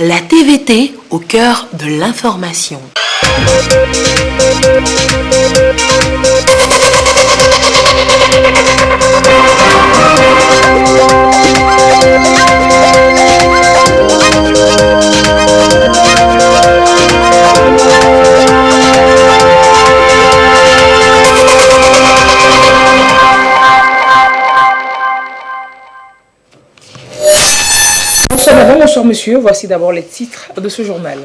La TVT au cœur de l'information. Bonsoir monsieur, voici d'abord les titres de ce journal.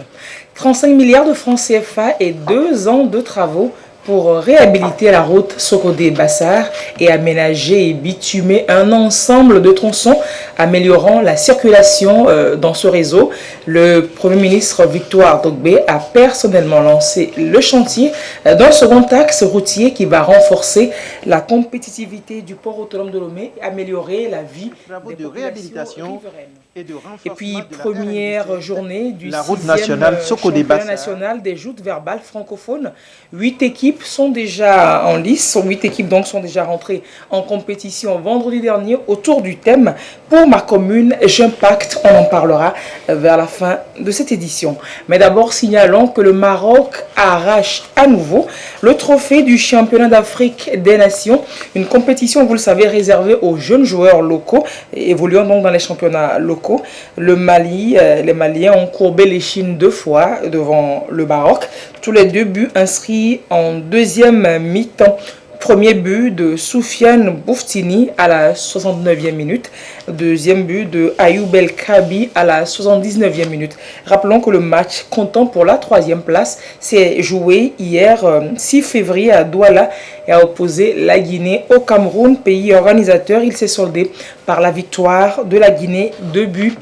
35 milliards de francs CFA et 2 ans de travaux pour réhabiliter la route Sokodé-Bassar et aménager et bitumer un ensemble de tronçons améliorant la circulation dans ce réseau. Le Premier ministre Victoire Dogbe a personnellement lancé le chantier d'un second axe routier qui va renforcer la compétitivité du port autonome de Lomé et améliorer la vie des populations riveraines. Et puis, première journée du la route nationale championnat national des joutes verbales francophones. 8 équipes sont déjà en lice. 8 équipes donc sont déjà rentrées en compétition vendredi dernier autour du thème « Pour ma commune, j'impacte ». On en parlera vers la fin de cette édition. Mais d'abord, signalons que le Maroc arrache à nouveau le trophée du championnat d'Afrique des Nations. Une compétition, vous le savez, réservée aux jeunes joueurs locaux, évoluant donc dans les championnats locaux. Le Mali, les Maliens ont courbé les chines 2 fois devant le Maroc. Tous les 2 buts inscrits en deuxième mi-temps. Premier but de Soufiane Bouftini à la 69e minute. Deuxième but de Ayoub El Kabi à la 79e minute. Rappelons que le match comptant pour la 3e place s'est joué hier 6 février à Douala et a opposé la Guinée au Cameroun, pays organisateur. Il s'est soldé par la victoire de la Guinée 2-0.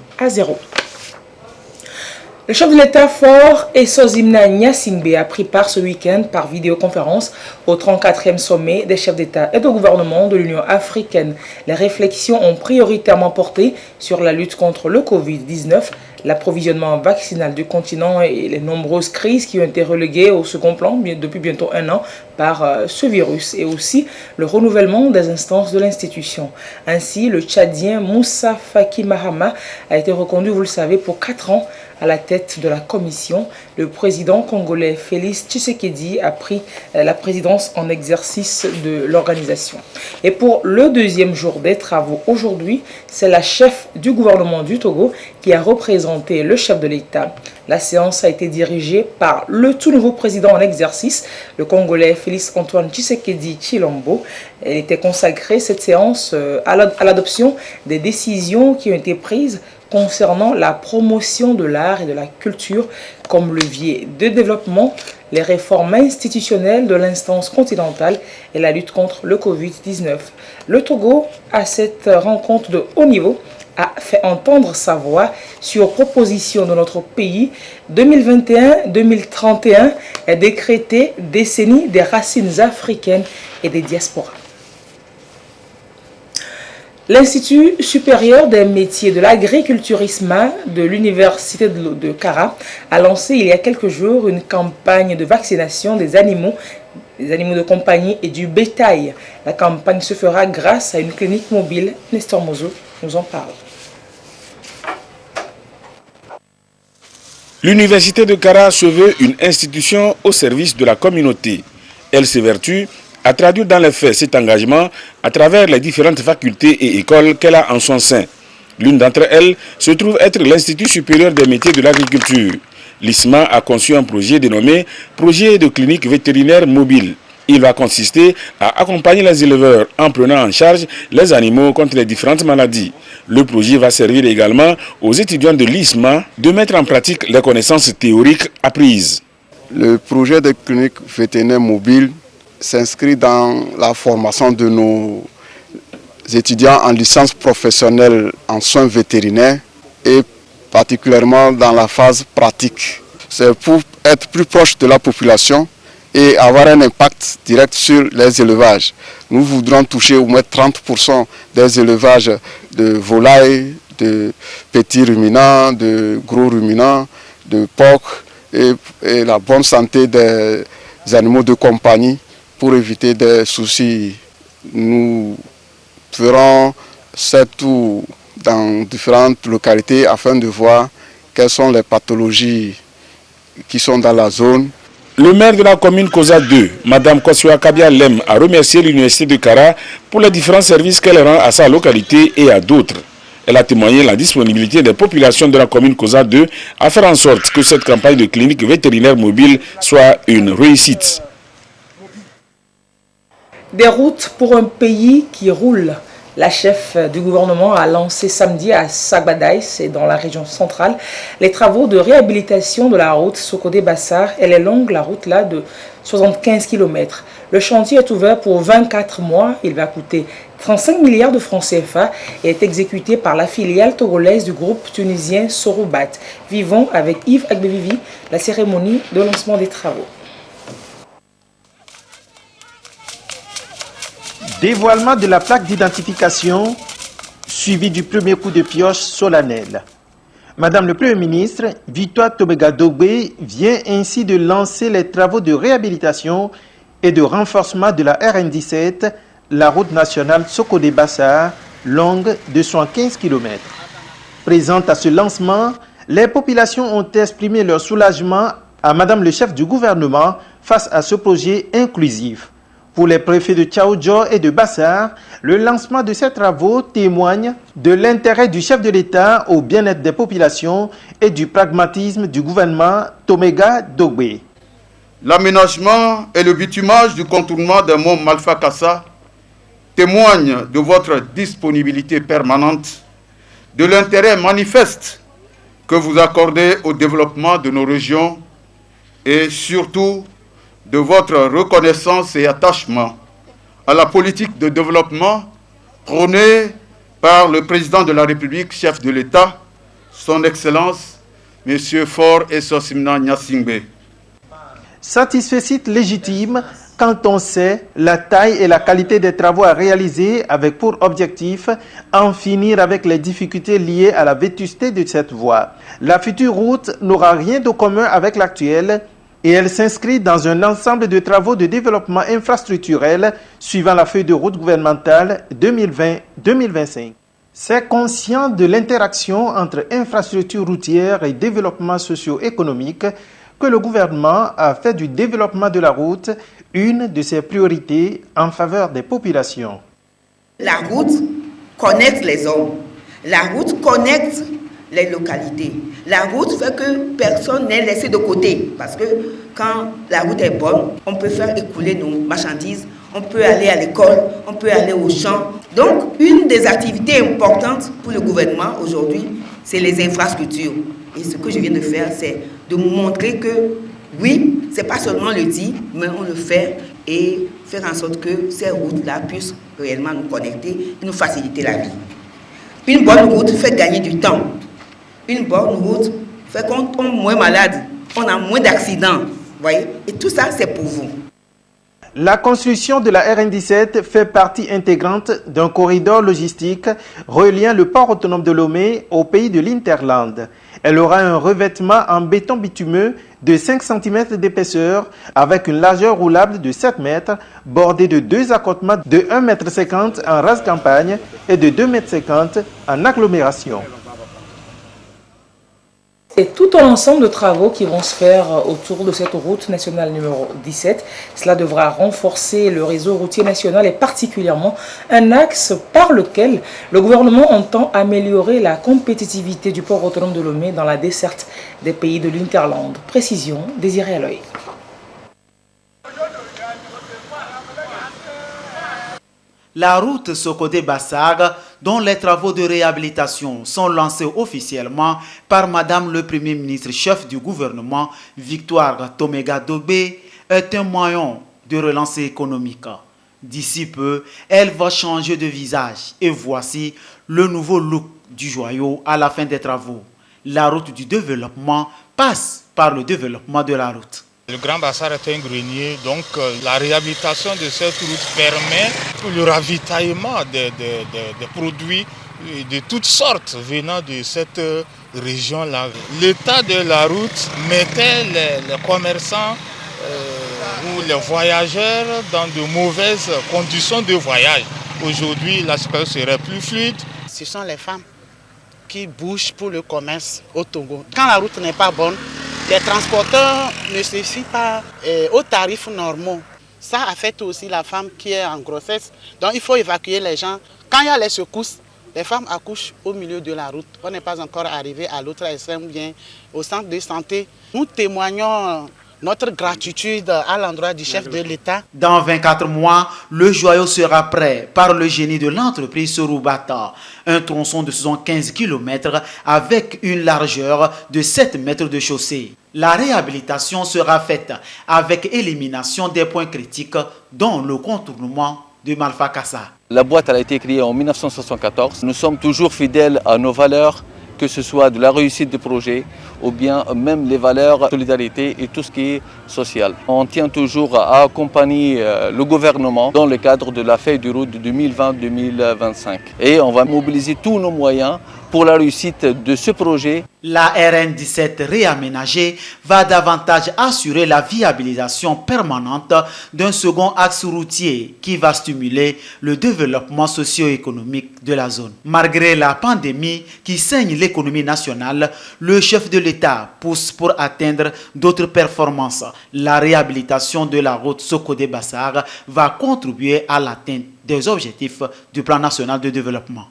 Le chef de l'État fort Essozimna Nyasingbe a pris part ce week-end par vidéoconférence au 34e sommet des chefs d'État et de gouvernement de l'Union africaine. Les réflexions ont prioritairement porté sur la lutte contre le Covid-19, l'approvisionnement vaccinal du continent et les nombreuses crises qui ont été reléguées au second plan depuis bientôt 1 an par ce virus, et aussi le renouvellement des instances de l'institution. Ainsi, le Tchadien Moussa Faki Mahama a été reconduit, vous le savez, pour 4 ans à la tête de la commission. Le président congolais Félix Tshisekedi a pris la présidence en exercice de l'organisation. Et pour le 2e jour des travaux aujourd'hui, c'est la chef du gouvernement du Togo qui a représenté le chef de l'État. La séance a été dirigée par le tout nouveau président en exercice, le Congolais Félix Antoine Tshisekedi Tshilombo. Elle était consacrée, cette séance, à l'adoption des décisions qui ont été prises concernant la promotion de l'art et de la culture comme levier de développement, les réformes institutionnelles de l'instance continentale et la lutte contre le Covid-19. Le Togo, à cette rencontre de haut niveau, a fait entendre sa voix sur proposition de notre pays. 2021-2031 est décrété décennie des racines africaines et des diasporas. L'Institut supérieur des métiers de l'agriculture ISMA de l'Université de Kara a lancé il y a quelques jours une campagne de vaccination des animaux de compagnie et du bétail. La campagne se fera grâce à une clinique mobile. Nestor Mozo nous en parle. L'Université de Kara se veut une institution au service de la communauté. Elle s'évertue à traduire dans les faits cet engagement à travers les différentes facultés et écoles qu'elle a en son sein. L'une d'entre elles se trouve être l'Institut supérieur des métiers de l'agriculture. L'ISMA a conçu un projet dénommé « Projet de clinique vétérinaire mobile ». Il va consister à accompagner les éleveurs en prenant en charge les animaux contre les différentes maladies. Le projet va servir également aux étudiants de l'ISMA de mettre en pratique les connaissances théoriques apprises. Le projet de clinique vétérinaire mobile s'inscrit dans la formation de nos étudiants en licence professionnelle en soins vétérinaires et particulièrement dans la phase pratique. C'est pour être plus proche de la population et avoir un impact direct sur les élevages. Nous voudrons toucher au moins 30% des élevages de volailles, de petits ruminants, de gros ruminants, de porcs et la bonne santé des animaux de compagnie. Pour éviter des soucis, nous ferons 7 tours dans différentes localités afin de voir quelles sont les pathologies qui sont dans la zone. Le maire de la commune Koza 2, Mme Kosua Kabia Lem, a remercié l'université de Kara pour les différents services qu'elle rend à sa localité et à d'autres. Elle a témoigné la disponibilité des populations de la commune Koza 2 à faire en sorte que cette campagne de clinique vétérinaire mobile soit une réussite. Des routes pour un pays qui roule. La chef du gouvernement a lancé samedi à Sagbadaï, c'est dans la région centrale, les travaux de réhabilitation de la route Sokodé-Bassar. Elle est longue, la route là, de 75 km. Le chantier est ouvert pour 24 mois. Il va coûter 35 milliards de francs CFA et est exécuté par la filiale togolaise du groupe tunisien Sorobat. Vivons avec Yves Agbevivi la cérémonie de lancement des travaux. Dévoilement de la plaque d'identification, suivi du premier coup de pioche solennel. Madame le Premier ministre, Victoire Tomega Dogbe, vient ainsi de lancer les travaux de réhabilitation et de renforcement de la RN17, la route nationale Sokodé-Bassar, longue de 115 km. Présente à ce lancement, les populations ont exprimé leur soulagement à Madame le chef du gouvernement face à ce projet inclusif. Pour les préfets de Tchaoudjo et de Bassar, le lancement de ces travaux témoigne de l'intérêt du chef de l'État au bien-être des populations et du pragmatisme du gouvernement Tomega Dogbe. L'aménagement et le bitumage du contournement des monts Malfa-Kassa témoignent de votre disponibilité permanente, de l'intérêt manifeste que vous accordez au développement de nos régions et surtout de votre reconnaissance et attachement à la politique de développement prônée par le président de la République, chef de l'État, son Excellence, M. Faure Essosimna Gnassingbé. Satisfecit légitime quand on sait la taille et la qualité des travaux à réaliser avec pour objectif en finir avec les difficultés liées à la vétusté de cette voie. La future route n'aura rien de commun avec l'actuelle et elle s'inscrit dans un ensemble de travaux de développement infrastructurel suivant la feuille de route gouvernementale 2020-2025. C'est conscient de l'interaction entre infrastructures routières et développement socio-économique que le gouvernement a fait du développement de la route une de ses priorités en faveur des populations. La route connecte les hommes, la route connecte les localités. La route fait que personne n'est laissé de côté parce que quand la route est bonne, on peut faire écouler nos marchandises, on peut aller à l'école, on peut aller au champ. Donc, une des activités importantes pour le gouvernement aujourd'hui, c'est les infrastructures. Et ce que je viens de faire, c'est de montrer que oui, c'est pas seulement le dire, mais on le fait et faire en sorte que ces routes-là puissent réellement nous connecter et nous faciliter la vie. Une bonne route fait gagner du temps. Une bonne route fait qu'on tombe moins malade, on a moins d'accidents, voyez. Et tout ça, c'est pour vous. La construction de la RN17 fait partie intégrante d'un corridor logistique reliant le port autonome de Lomé au pays de l'Interland. Elle aura un revêtement en béton bitumeux de 5 cm d'épaisseur avec une largeur roulable de 7 mètres, bordée de 2 accotements de 1,50 m en race campagne et de 2,50 m en agglomération. C'est tout un ensemble de travaux qui vont se faire autour de cette route nationale numéro 17. Cela devra renforcer le réseau routier national et particulièrement un axe par lequel le gouvernement entend améliorer la compétitivité du port autonome de Lomé dans la desserte des pays de l'Interland. Précision, Désiré Aloy. La route Sokodé-Bassar, dont les travaux de réhabilitation sont lancés officiellement par Madame le Premier ministre chef du gouvernement, Victoire Tomega Dogbe, est un moyen de relancer économique. D'ici peu, elle va changer de visage et voici le nouveau look du joyau à la fin des travaux. La route du développement passe par le développement de la route. Le Grand Bassar est un grenier, donc la réhabilitation de cette route permet le ravitaillement des produits de toutes sortes venant de cette région-là. L'état de la route mettait les commerçants ou les voyageurs dans de mauvaises conditions de voyage. Aujourd'hui, la situation serait plus fluide. Ce sont les femmes qui bougent pour le commerce au Togo. Quand la route n'est pas bonne, les transporteurs ne se fient pas aux tarifs normaux. Ça affecte aussi la femme qui est en grossesse. Donc il faut évacuer les gens. Quand il y a les secousses, les femmes accouchent au milieu de la route. On n'est pas encore arrivé à l'autre extrême, bien au centre de santé. Nous témoignons notre gratitude à l'endroit du chef de l'État. Dans 24 mois, le joyau sera prêt par le génie de l'entreprise Sorubata. Un tronçon de 75 km avec une largeur de 7 mètres de chaussée. La réhabilitation sera faite avec élimination des points critiques, dont le contournement de Malfa Kassa. La boîte a été créée en 1974. Nous sommes toujours fidèles à nos valeurs, que ce soit de la réussite du projet ou bien même les valeurs de solidarité et tout ce qui est social. On tient toujours à accompagner le gouvernement dans le cadre de la feuille de route de 2020-2025. Et on va mobiliser tous nos moyens pour la réussite de ce projet. La RN17 réaménagée va davantage assurer la viabilisation permanente d'un second axe routier qui va stimuler le développement socio-économique de la zone. Malgré la pandémie qui saigne l'économie nationale, le chef de l'État pousse pour atteindre d'autres performances. La réhabilitation de la route Sokodé-Bassar va contribuer à l'atteinte des objectifs du plan national de développement.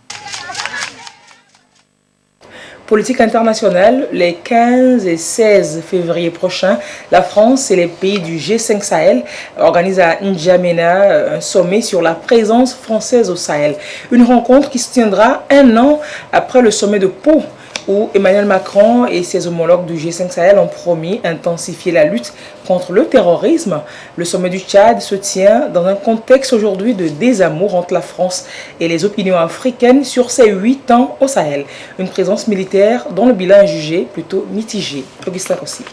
Politique internationale, les 15 et 16 février prochains, la France et les pays du G5 Sahel organisent à N'Djamena un sommet sur la présence française au Sahel. Une rencontre qui se tiendra un an après le sommet de Pau, où Emmanuel Macron et ses homologues du G5 Sahel ont promis d'intensifier la lutte contre le terrorisme. Le sommet du Tchad se tient dans un contexte aujourd'hui de désamour entre la France et les opinions africaines sur ces 8 ans au Sahel. Une présence militaire dont le bilan est jugé plutôt mitigé. Augustin Rossi.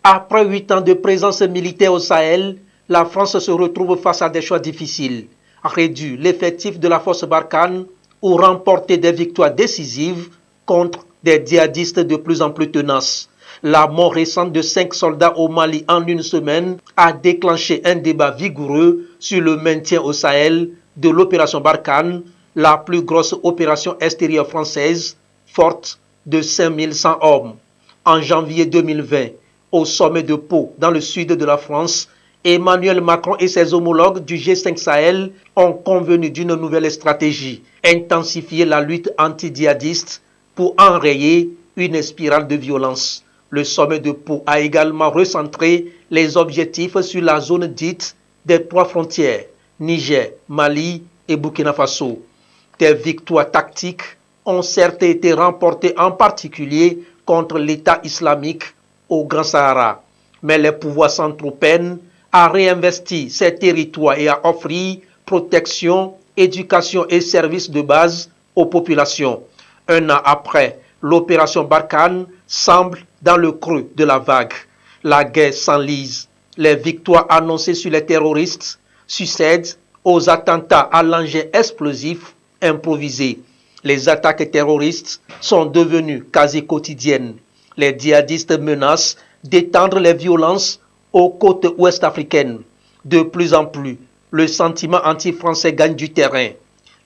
Après 8 ans de présence militaire au Sahel, la France se retrouve face à des choix difficiles. Réduire l'effectif de la force Barkhane ou remporter des victoires décisives contre des djihadistes de plus en plus tenaces. La mort récente de 5 soldats au Mali en une semaine a déclenché un débat vigoureux sur le maintien au Sahel de l'opération Barkhane, la plus grosse opération extérieure française, forte de 5100 hommes. En janvier 2020, au sommet de Pau, dans le sud de la France, Emmanuel Macron et ses homologues du G5 Sahel ont convenu d'une nouvelle stratégie, intensifier la lutte anti-djihadiste pour enrayer une spirale de violence. Le sommet de Pau a également recentré les objectifs sur la zone dite des 3 frontières, Niger, Mali et Burkina Faso. Des victoires tactiques ont certes été remportées en particulier contre l'État islamique au Grand Sahara, mais les pouvoirs centraux peinent à réinvestir ces territoires et à offrir protection, éducation et services de base aux populations. Un an après, l'opération Barkhane semble dans le creux de la vague. La guerre s'enlise. Les victoires annoncées sur les terroristes succèdent aux attentats à l'engin explosif improvisé. Les attaques terroristes sont devenues quasi quotidiennes. Les djihadistes menacent d'étendre les violences aux côtes ouest africaines. De plus en plus, le sentiment anti-français gagne du terrain.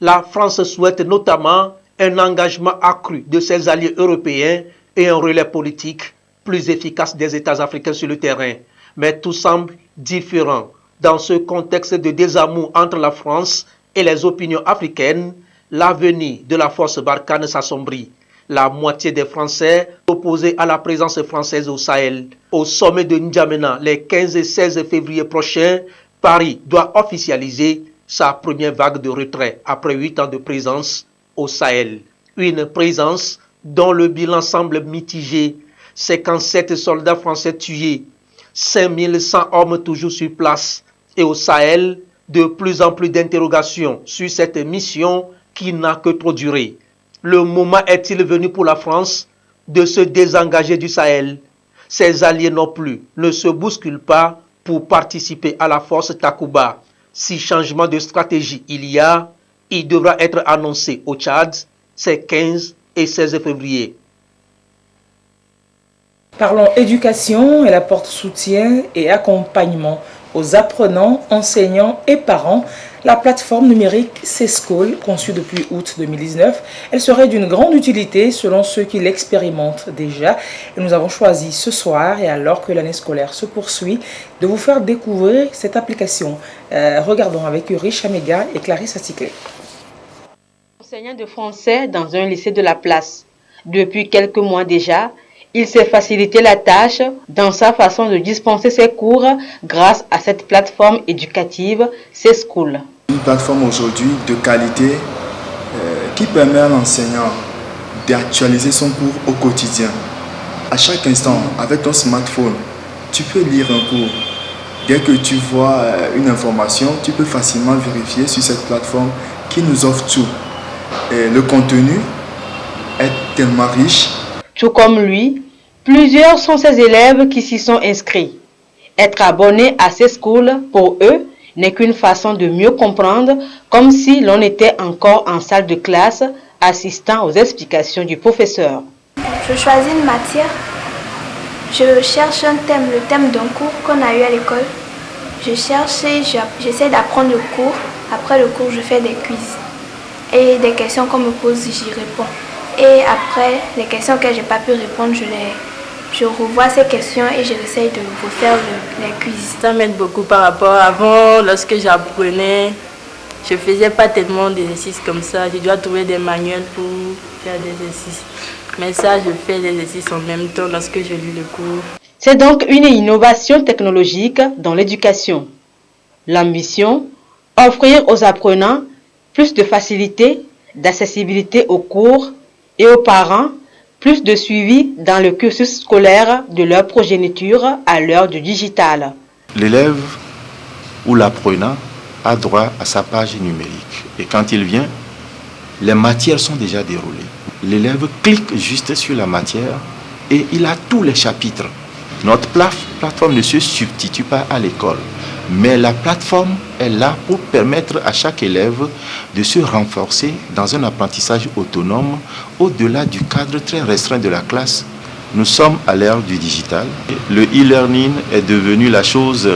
La France souhaite notamment un engagement accru de ses alliés européens et un relais politique plus efficace des États africains sur le terrain. Mais tout semble différent. Dans ce contexte de désamour entre la France et les opinions africaines, l'avenir de la force Barkhane s'assombrit. La moitié des Français opposés à la présence française au Sahel. Au sommet de N'Djamena, les 15 et 16 février prochains, Paris doit officialiser sa première vague de retrait après 8 ans de présence au Sahel. Une présence dont le bilan semble mitigé. 57 soldats français tués, 5100 hommes toujours sur place. Et au Sahel, de plus en plus d'interrogations sur cette mission qui n'a que trop duré. Le moment est-il venu pour la France de se désengager du Sahel? Ses alliés non plus ne se bousculent pas pour participer à la force Takuba. Si changement de stratégie il devra être annoncé au Tchad ces 15 et 16 février. Parlons éducation. Elle apporte soutien et accompagnement aux apprenants, enseignants et parents La plateforme numérique C-School, conçue depuis août 2019, elle serait d'une grande utilité selon ceux qui l'expérimentent déjà. Et nous avons choisi ce soir, et alors que l'année scolaire se poursuit, de vous faire découvrir cette application. Regardons avec Uri Chamega et Clarisse Atikle. Enseignant de français dans un lycée de la place. Depuis quelques mois déjà, il s'est facilité la tâche dans sa façon de dispenser ses cours grâce à cette plateforme éducative C-School. Une plateforme aujourd'hui de qualité qui permet à l'enseignant d'actualiser son cours au quotidien. À chaque instant, avec ton smartphone, tu peux lire un cours. Dès que tu vois une information, tu peux facilement vérifier sur cette plateforme qui nous offre tout. Et le contenu est tellement riche. Tout comme lui, plusieurs sont ces élèves qui s'y sont inscrits. Être abonné à C-School, pour eux, n'est qu'une façon de mieux comprendre, comme si l'on était encore en salle de classe, assistant aux explications du professeur. Je choisis une matière, je cherche un thème, le thème d'un cours qu'on a eu à l'école. Je cherche et j'essaie d'apprendre le cours. Après le cours, je fais des quiz. Et des questions qu'on me pose, j'y réponds. Et après, les questions que je n'ai pas pu répondre, je revois ces questions et j'essaie de refaire les quiz. Ça m'aide beaucoup par rapport à avant, lorsque j'apprenais, je ne faisais pas tellement d'exercices comme ça. Je dois trouver des manuels pour faire des exercices. Mais ça, je fais les exercices en même temps lorsque je lis le cours. C'est donc une innovation technologique dans l'éducation. L'ambition, offrir aux apprenants plus de facilité, d'accessibilité aux cours et aux parents, plus de suivi dans le cursus scolaire de leur progéniture à l'heure du digital. L'élève ou l'apprenant a droit à sa page numérique. Et quand il vient, les matières sont déjà déroulées. L'élève clique juste sur la matière et il a tous les chapitres. Notre plateforme ne se substitue pas à l'école, mais la plateforme est là pour permettre à chaque élève de se renforcer dans un apprentissage autonome au-delà du cadre très restreint de la classe. Nous sommes à l'ère du digital. Le e-learning est devenu la chose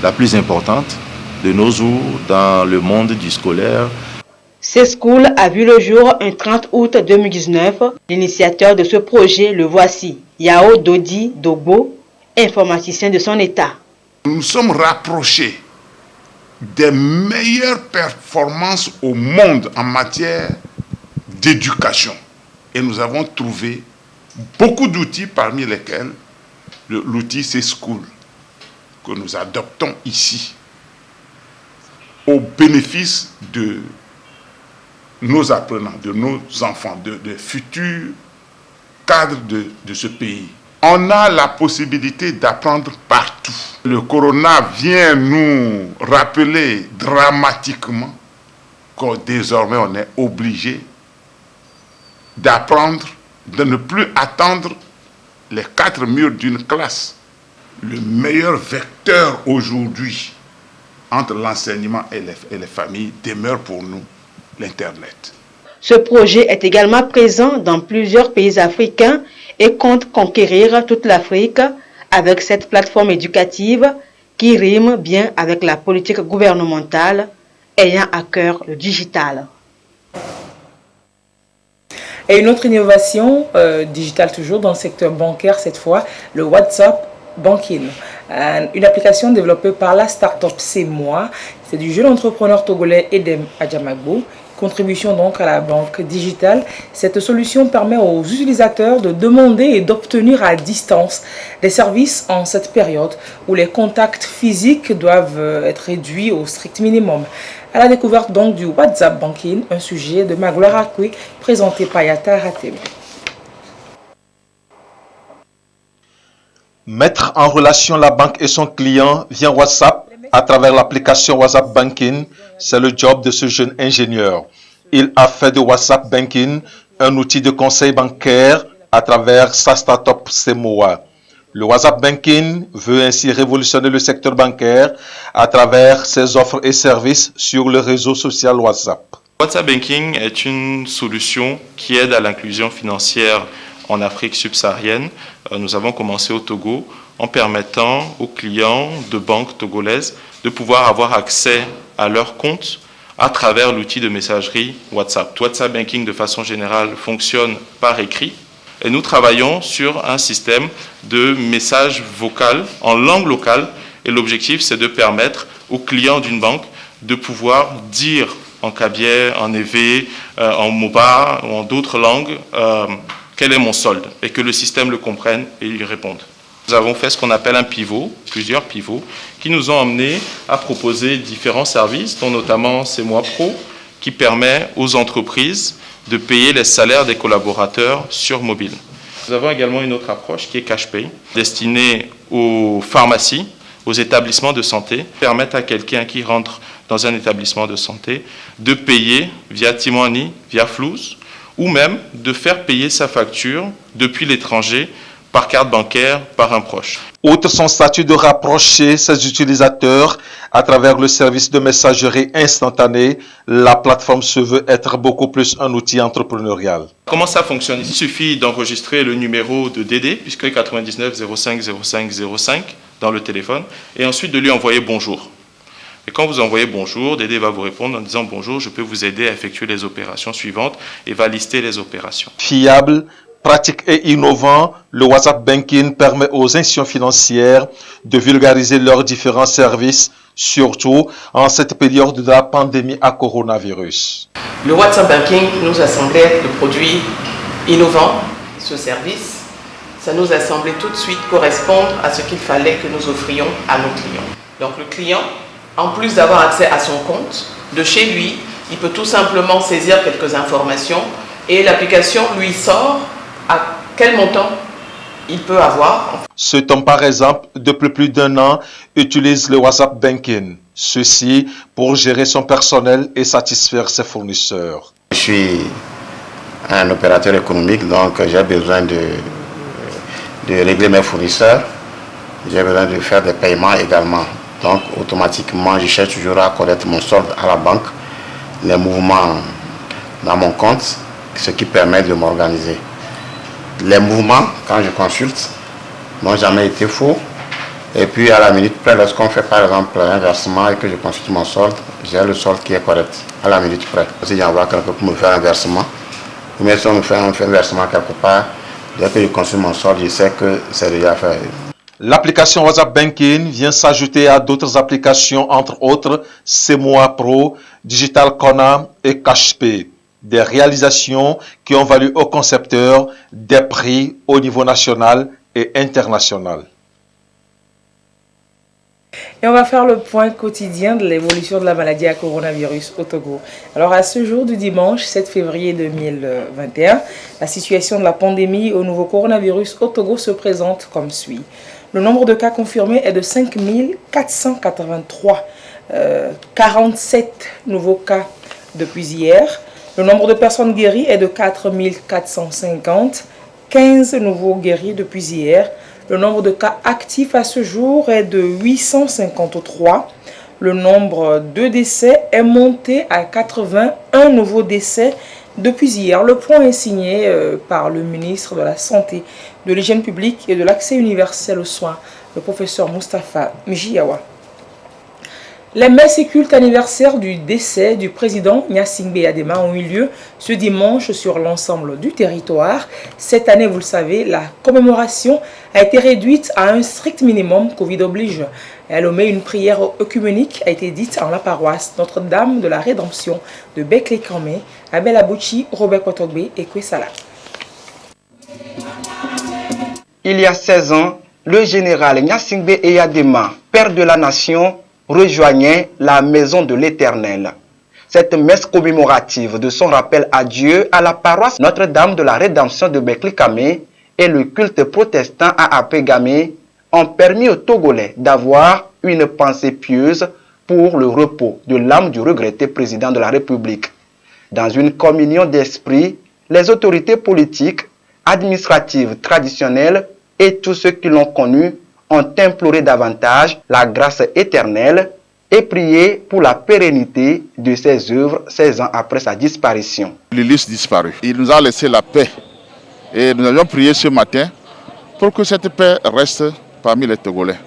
la plus importante de nos jours dans le monde du scolaire. C-School a vu le jour un 30 août 2019. L'initiateur de ce projet, le voici, Yao Dodi Dogbo, informaticien de son état. Nous nous sommes rapprochés des meilleures performances au monde en matière d'éducation. Et nous avons trouvé beaucoup d'outils, parmi lesquels l'outil C-School, que nous adoptons ici, au bénéfice de nos apprenants, de nos enfants, de futurs cadres de ce pays. On a la possibilité d'apprendre partout. Le corona vient nous rappeler dramatiquement que désormais on est obligé d'apprendre, de ne plus attendre les 4 murs d'une classe. Le meilleur vecteur aujourd'hui entre l'enseignement et les familles demeure pour nous l'Internet. Ce projet est également présent dans plusieurs pays africains et compte conquérir toute l'Afrique avec cette plateforme éducative qui rime bien avec la politique gouvernementale ayant à cœur le digital. Et une autre innovation digitale toujours dans le secteur bancaire cette fois, le WhatsApp Banking. Une application développée par la start-up C'est Moi. C'est du jeune entrepreneur togolais Edem Adjamagbo. Contribution donc à la banque digitale. Cette solution permet aux utilisateurs de demander et d'obtenir à distance des services en cette période où les contacts physiques doivent être réduits au strict minimum. À la découverte donc du WhatsApp Banking, un sujet de Magloire Akwe présenté par Yata Ratebe. Mettre en relation la banque et son client via WhatsApp à travers l'application WhatsApp Banking, c'est le job de ce jeune ingénieur. Il a fait de WhatsApp Banking un outil de conseil bancaire à travers sa start-up C'est Moi. Le WhatsApp Banking veut ainsi révolutionner le secteur bancaire à travers ses offres et services sur le réseau social WhatsApp. WhatsApp Banking est une solution qui aide à l'inclusion financière en Afrique subsaharienne. Nous avons commencé au Togo en permettant aux clients de banques togolaises de pouvoir avoir accès à leurs comptes à travers l'outil de messagerie WhatsApp. WhatsApp Banking, de façon générale, fonctionne par écrit. Et nous travaillons sur un système de message vocal en langue locale. Et l'objectif, c'est de permettre aux clients d'une banque de pouvoir dire en kabyère, en évé, en moba ou en d'autres langues quel est mon solde et que le système le comprenne et lui réponde. Nous avons fait ce qu'on appelle un pivot, plusieurs pivots, qui nous ont amenés à proposer différents services, dont notamment C'est moi Pro, qui permet aux entreprises de payer les salaires des collaborateurs sur mobile. Nous avons également une autre approche qui est CashPay, destinée aux pharmacies, aux établissements de santé, permettre à quelqu'un qui rentre dans un établissement de santé de payer via T-Money, via Flouz, ou même de faire payer sa facture depuis l'étranger par carte bancaire, par un proche. Outre son statut de rapprocher ses utilisateurs à travers le service de messagerie instantanée, la plateforme se veut être beaucoup plus un outil entrepreneurial. Comment ça fonctionne? Il suffit d'enregistrer le numéro de Dédé, puisque 99 05 05 05 dans le téléphone, et ensuite de lui envoyer bonjour. Et quand vous envoyez bonjour, Dédé va vous répondre en disant bonjour, je peux vous aider à effectuer les opérations suivantes et va lister les opérations. Fiable, pratique et innovant, le WhatsApp Banking permet aux institutions financières de vulgariser leurs différents services, surtout en cette période de la pandémie à coronavirus. Le WhatsApp Banking nous a semblé être le produit innovant. Ce service, ça nous a semblé tout de suite correspondre à ce qu'il fallait que nous offrions à nos clients. Donc le client, en plus d'avoir accès à son compte, de chez lui, il peut tout simplement saisir quelques informations et l'application lui sort à quel montant il peut avoir. Cet homme, par exemple, depuis plus d'1 an, utilise le WhatsApp Banking. Ceci pour gérer son personnel et satisfaire ses fournisseurs. Je suis un opérateur économique, donc j'ai besoin de régler mes fournisseurs. J'ai besoin de faire des paiements également. Donc automatiquement, je cherche toujours à connaître mon solde à la banque, les mouvements dans mon compte, ce qui permet de m'organiser. Les mouvements, quand je consulte, n'ont jamais été faux. Et puis à la minute près, lorsqu'on fait par exemple un versement et que je consulte mon solde, j'ai le solde qui est correct, à la minute près. Si j'envoie quelqu'un pour me faire un versement, ou bien si on me fait un versement quelque part, dès que je consulte mon solde, je sais que c'est déjà fait. L'application WhatsApp Banking vient s'ajouter à d'autres applications, entre autres C'est moi Pro, Digital Kona et CashPay. Des réalisations qui ont valu aux concepteurs des prix au niveau national et international. Et on va faire le point quotidien de l'évolution de la maladie à coronavirus au Togo. Alors à ce jour du dimanche 7 février 2021, la situation de la pandémie au nouveau coronavirus au Togo se présente comme suit. Le nombre de cas confirmés est de 5 483, 47 nouveaux cas depuis hier. Le nombre de personnes guéries est de 4 450, 15 nouveaux guéris depuis hier. Le nombre de cas actifs à ce jour est de 853. Le nombre de décès est monté à 81 nouveaux décès depuis hier. Le point est signé par le ministre de la Santé, de l'Hygiène publique et de l'Accès universel aux soins, le professeur Moustapha Mjiyawa. Les messes et cultes anniversaires du décès du président Gnassingbé Eyadema ont eu lieu ce dimanche sur l'ensemble du territoire. Cette année, vous le savez, la commémoration a été réduite à un strict minimum, Covid oblige. À Lomé, une prière œcuménique a été dite en la paroisse Notre-Dame de la Rédemption de Bekle-Kamé, Abel Abouchi, Robert Kotogbe et Kwesala. Il y a 16 ans, le général Gnassingbé Eyadema, père de la nation, rejoignait la maison de l'Éternel. Cette messe commémorative de son rappel à Dieu à la paroisse Notre-Dame de la Rédemption de Bekle-Kamé et le culte protestant à Apégamé ont permis aux Togolais d'avoir une pensée pieuse pour le repos de l'âme du regretté président de la République. Dans une communion d'esprit, les autorités politiques, administratives traditionnelles et tous ceux qui l'ont connu ont imploré davantage la grâce éternelle et prié pour la pérennité de ses œuvres 16 ans après sa disparition. L'Ulysse disparu. Il nous a laissé la paix. Et nous avions prié ce matin pour que cette paix reste parmi les Togolais.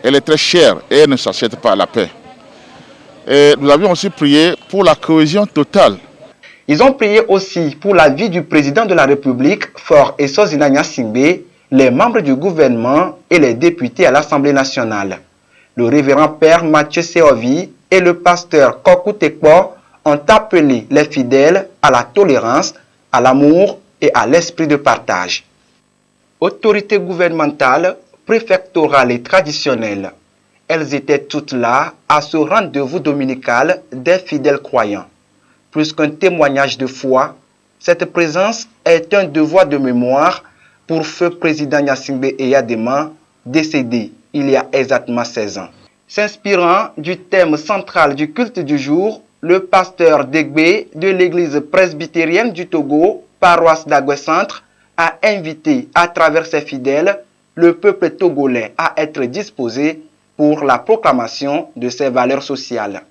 Elle est très chère et elle ne s'achète pas la paix. Et nous avions aussi prié pour la cohésion totale. Ils ont prié aussi pour la vie du président de la République, Faure Essozina Gnassingbé, les membres du gouvernement et les députés à l'Assemblée nationale. Le révérend père Mathieu Seovi et le pasteur Kokou Tekpo ont appelé les fidèles à la tolérance, à l'amour et à l'esprit de partage. Autorités gouvernementales, préfectorales et traditionnelles, elles étaient toutes là à ce rendez-vous dominical des fidèles croyants. Plus qu'un témoignage de foi, cette présence est un devoir de mémoire pour feu président Gnassingbé Eyadema, décédé il y a exactement 16 ans. S'inspirant du thème central du culte du jour, le pasteur Degbe de l'église presbytérienne du Togo, paroisse d'Agoué Centre, a invité à travers ses fidèles le peuple togolais à être disposé pour la proclamation de ses valeurs sociales.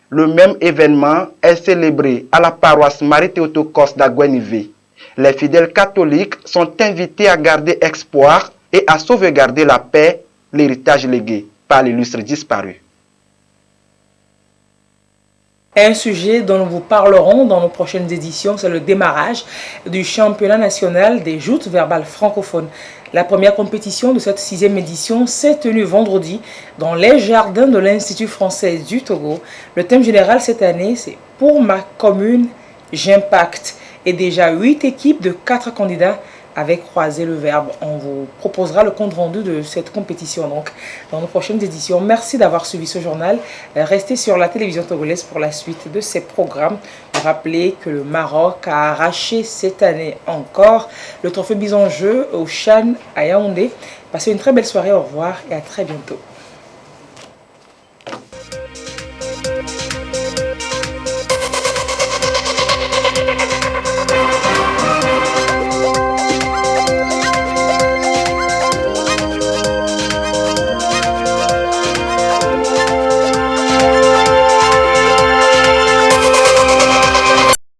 Le même événement est célébré à la paroisse Marie-Théotokos d'Agoué-Nivé. Les fidèles catholiques sont invités à garder espoir et à sauvegarder la paix, l'héritage légué par l'illustre disparu. Un sujet dont nous vous parlerons dans nos prochaines éditions, c'est le démarrage du championnat national des joutes verbales francophones. La première compétition de cette 6e édition s'est tenue vendredi dans les jardins de l'Institut français du Togo. Le thème général cette année, c'est « Pour ma commune, j'impacte ». Et déjà 8 équipes de 4 candidats avaient croisé le verbe. On vous proposera le compte rendu de cette compétition donc dans nos prochaines éditions. Merci d'avoir suivi ce journal. Restez sur la télévision togolaise pour la suite de ces programmes. Rappelez que le Maroc a arraché cette année encore le trophée Bison Jeu au Chan à Yaoundé. Passez une très belle soirée, au revoir et à très bientôt.